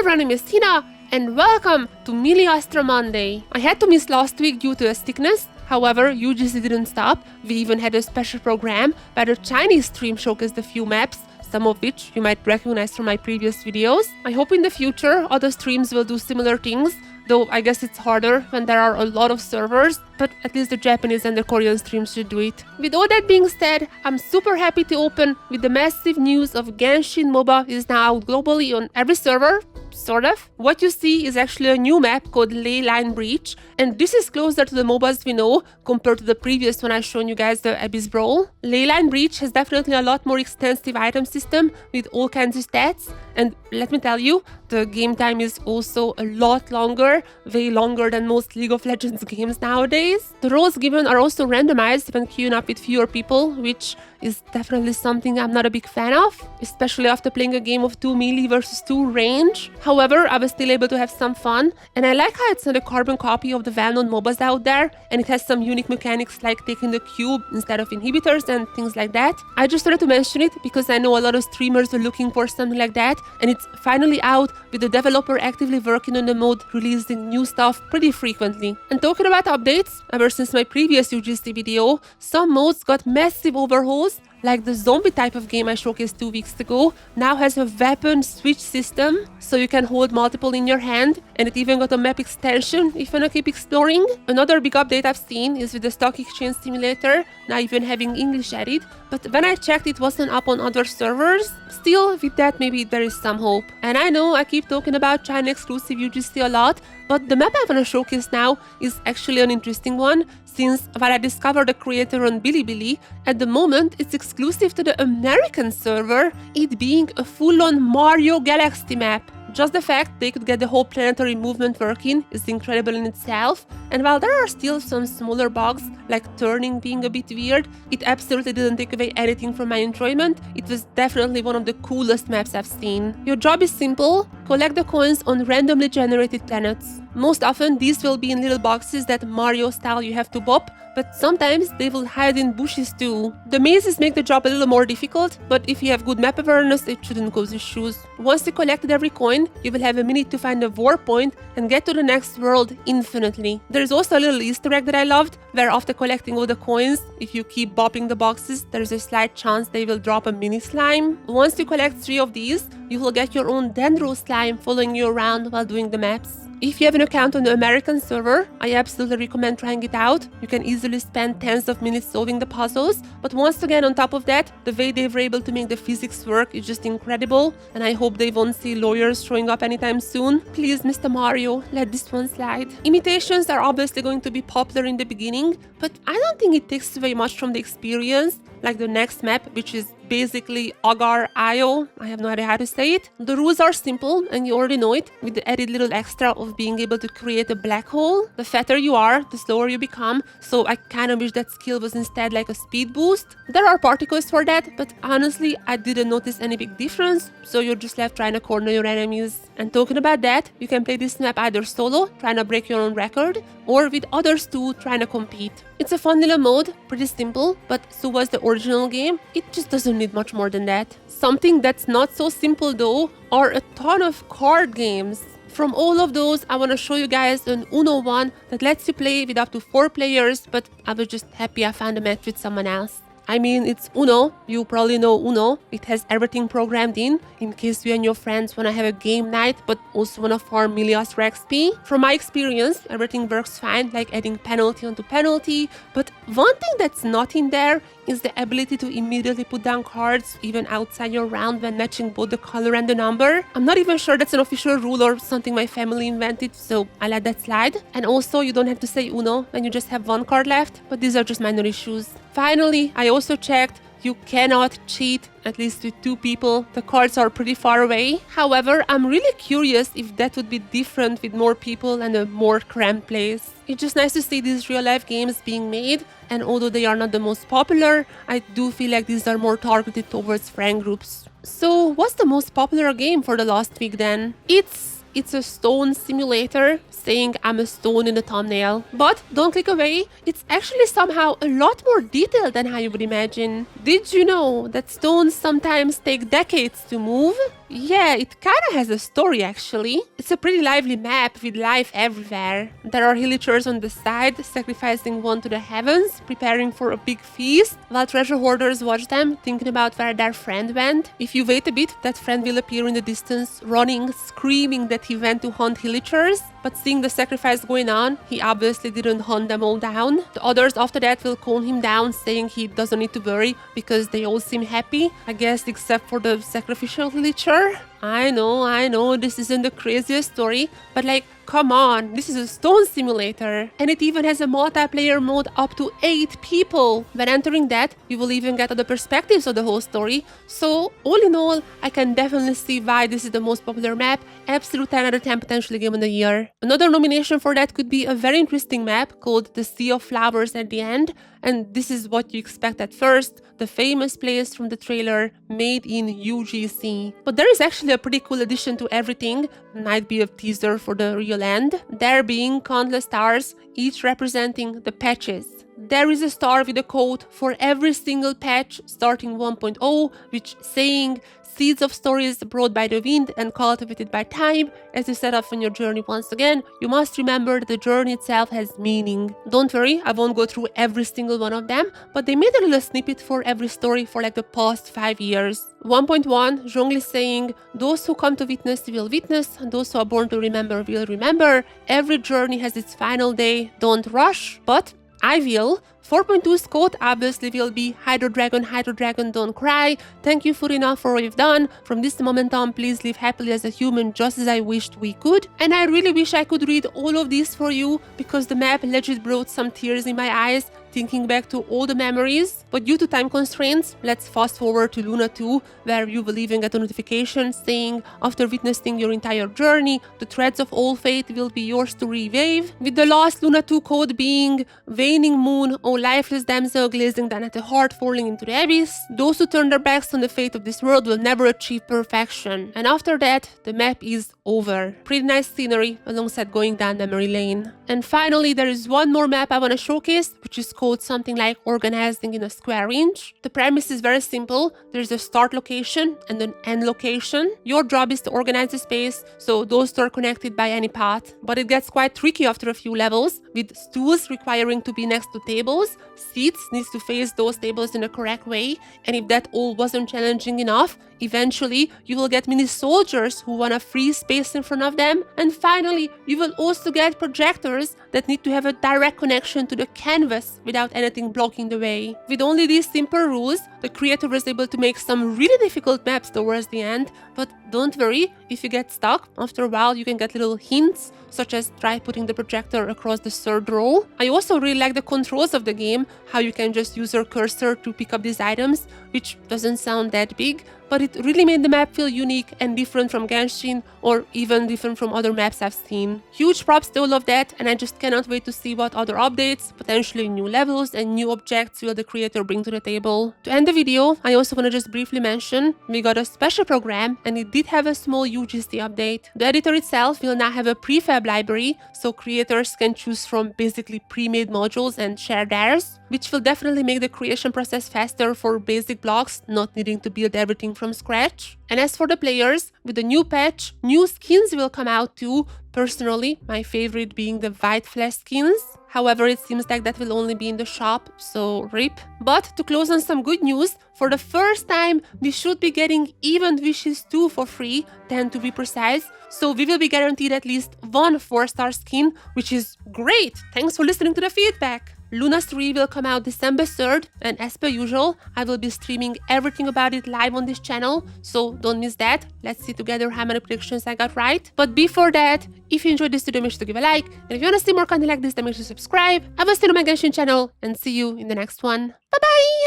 everyone, I'm Tina, and welcome to Miliastra Monday. I had to miss last week due to a sickness. However, UGC didn't stop. We even had a special program where the Chinese stream showcased a few maps, some of which you might recognize from my previous videos. I hope in the future other streams will do similar things, though I guess it's harder when there are a lot of servers, but at least the Japanese and the Korean streams should do it. With all that being said, I'm super happy to open with the massive news of Genshin MOBA is now out globally on every server. Sort of. What you see is actually a new map called Leyline Breach, and this is closer to the MOBAs we know compared to the previous one I've shown you guys, the Abyss Brawl. Leyline Breach has definitely a lot more extensive item system with all kinds of stats, and let me tell you, the game time is also a lot longer, way longer than most League of Legends games nowadays. The roles given are also randomized when queuing up with fewer people, which is definitely something I'm not a big fan of, especially after playing a game of 2 melee versus 2 range. However, I was still able to have some fun, and I like how it's not a carbon copy of the well-known MOBAs out there, and it has some unique mechanics like taking the cube instead of inhibitors and things like that. I just wanted to mention it because I know a lot of streamers are looking for something like that, and it's finally out with the developer actively working on the mode, releasing new stuff pretty frequently. And talking about updates, ever since my previous UGC video, some modes got massive overhauls, like the zombie type of game I showcased 2 weeks ago now has a weapon switch system, so you can hold multiple in your hand, and it even got a map extension if you wanna keep exploring. Another big update I've seen is with the stock exchange simulator, now even having English added, but when I checked it wasn't up on other servers. Still, with that maybe there is some hope. And I know I keep talking about China exclusive UGC a lot, but the map I wanna showcase now is actually an interesting one, since while I discovered the creator on Bilibili, at the moment it's exclusive to the American server, it being a full-on Mario Galaxy map. Just the fact they could get the whole planetary movement working is incredible in itself, and while there are still some smaller bugs, like turning being a bit weird, it absolutely didn't take away anything from my enjoyment. It was definitely one of the coolest maps I've seen. Your job is simple: collect the coins on randomly generated planets. Most often these will be in little boxes that Mario style you have to bop, but sometimes they will hide in bushes too. The mazes make the job a little more difficult, but if you have good map awareness, it shouldn't cause issues. Once you collected every coin, you will have a minute to find a war point and get to the next world infinitely. There is also a little Easter egg that I loved, where after collecting all the coins, if you keep bopping the boxes, there is a slight chance they will drop a mini slime. Once you collect 3 of these, you will get your own dendro slime following you around while doing the maps. If you have an account on the American server, I absolutely recommend trying it out. You can easily spend tens of minutes solving the puzzles, but once again on top of that, the way they were able to make the physics work is just incredible, and I hope they won't see lawyers showing up anytime soon. Please, Mr. Mario, let this one slide. Imitations are obviously going to be popular in the beginning, but I don't think it takes away much from the experience, like the next map, which is basically Agar.io. I have no idea how to say it. The rules are simple and you already know it, with the added little extra of being able to create a black hole. The fatter you are, the slower you become, so I kinda wish that skill was instead like a speed boost. There are particles for that, but honestly I didn't notice any big difference, so you're just left trying to corner your enemies. And talking about that, you can play this map either solo, trying to break your own record, or with others too, trying to compete. It's a fun little mode, pretty simple, but so was the original game. It just doesn't need much more than that. Something that's not so simple though are a ton of card games. From all of those, I want to show you guys an Uno one that lets you play with up to 4 players, but I was just happy I found a match with someone else. I mean, it's Uno, you probably know Uno. It has everything programmed in case you and your friends want to have a game night but also want to farm Miliastra XP. From my experience, everything works fine, like adding penalty onto penalty, but one thing that's not in there is the ability to immediately put down cards even outside your round when matching both the color and the number. I'm not even sure that's an official rule or something my family invented, so I let that slide. And also, you don't have to say Uno when you just have 1 card left, but these are just minor issues. Finally, I also checked, you cannot cheat, at least with 2 people. The cards are pretty far away. However, I'm really curious if that would be different with more people and a more cramped place. It's just nice to see these real-life games being made, and although they are not the most popular, I do feel like these are more targeted towards friend groups. So, what's the most popular game for the last week then? It's a stone simulator, saying I'm a stone in the thumbnail. But don't click away, it's actually somehow a lot more detailed than how you would imagine. Did you know that stones sometimes take decades to move? Yeah, it kinda has a story actually. It's a pretty lively map with life everywhere. There are villagers on the side, sacrificing one to the heavens, preparing for a big feast, while treasure hoarders watch them, thinking about where their friend went. If you wait a bit, that friend will appear in the distance, running, screaming that he went to hunt villagers. But seeing the sacrifice going on, he obviously didn't hunt them all down. The others after that will calm him down, saying he doesn't need to worry because they all seem happy. I guess except for the sacrificial villager. I know, this isn't the craziest story, but like, come on, this is a stone simulator. And it even has a multiplayer mode up to 8 people. When entering that, you will even get other perspectives of the whole story. So, all in all, I can definitely see why this is the most popular map. Absolute 10 out of 10 potentially game of the year. Another nomination for that could be a very interesting map called the Sea of Flowers at the end. And this is what you expect at first, the famous place from the trailer made in UGC. But there is actually a pretty cool addition to everything, might be a teaser for the real end, there being countless stars, each representing the patches. There is a star with a code for every single patch starting 1.0, which saying seeds of stories brought by the wind and cultivated by time. As you set off on your journey once again, you must remember that the journey itself has meaning. Don't worry, I won't go through every single one of them, but they made a little snippet for every story for like the past 5 years. 1.1, Zhongli saying, those who come to witness will witness, those who are born to remember will remember. Every journey has its final day, don't rush, but I will. 4.2's quote obviously will be Hydro Dragon, don't cry. Thank you Furina for what you've done. From this moment on, please live happily as a human just as I wished we could. And I really wish I could read all of these for you because the map legit brought some tears in my eyes thinking back to all the memories. But due to time constraints, let's fast forward to Luna 2, where you will even get a notification saying, after witnessing your entire journey, the threads of all fate will be yours to reweave. With the last Luna 2 code being, waning moon, O lifeless damsel glazing down at the heart falling into the abyss, those who turn their backs on the fate of this world will never achieve perfection. And after that, the map is over. Pretty nice scenery alongside going down memory lane. And finally, there is one more map I want to showcase, which is called something like organizing in a square inch. The premise is very simple. There's a start location and an end location. Your job is to organize the space so those two are connected by any path. But it gets quite tricky after a few levels, with stools requiring to be next to tables, seats needs to face those tables in the correct way, and if that all wasn't challenging enough, eventually you will get mini soldiers who want a free space in front of them, and finally you will also get projectors that need to have a direct connection to the canvas without anything blocking the way. With only these simple rules, the creator was able to make some really difficult maps towards the end, but don't worry, if you get stuck, after a while you can get little hints, such as try putting the projector across the third row. I also really like the controls of the game, how you can just use your cursor to pick up these items, which doesn't sound that big, but it really made the map feel unique and different from Genshin, or even different from other maps I've seen. Huge props to all of that, and I just cannot wait to see what other updates, potentially new levels and new objects will the creator bring to the table. To end the video, I also want to just briefly mention, we got a special program and it did have a small UGC update. The editor itself will now have a prefab library, so creators can choose from basically pre-made modules and share theirs, which will definitely make the creation process faster for basic blocks, not needing to build everything from scratch. And as for the players, with the new patch, new skins will come out too. Personally, my favorite being the white flesh skins. However, it seems like that will only be in the shop, so rip. But to close on some good news, for the first time, we should be getting Event Wishes 2 for free, 10 to be precise. So we will be guaranteed at least one 4-star skin, which is great. Thanks for listening to the feedback. Luna 3 will come out December 3rd, and as per usual, I will be streaming everything about it live on this channel, so don't miss that. Let's see together how many predictions I got right. But before that, if you enjoyed this video, make sure to give a like, and if you want to see more content like this, then make sure to subscribe. I will see you on my Genshin channel, and see you in the next one. Bye bye!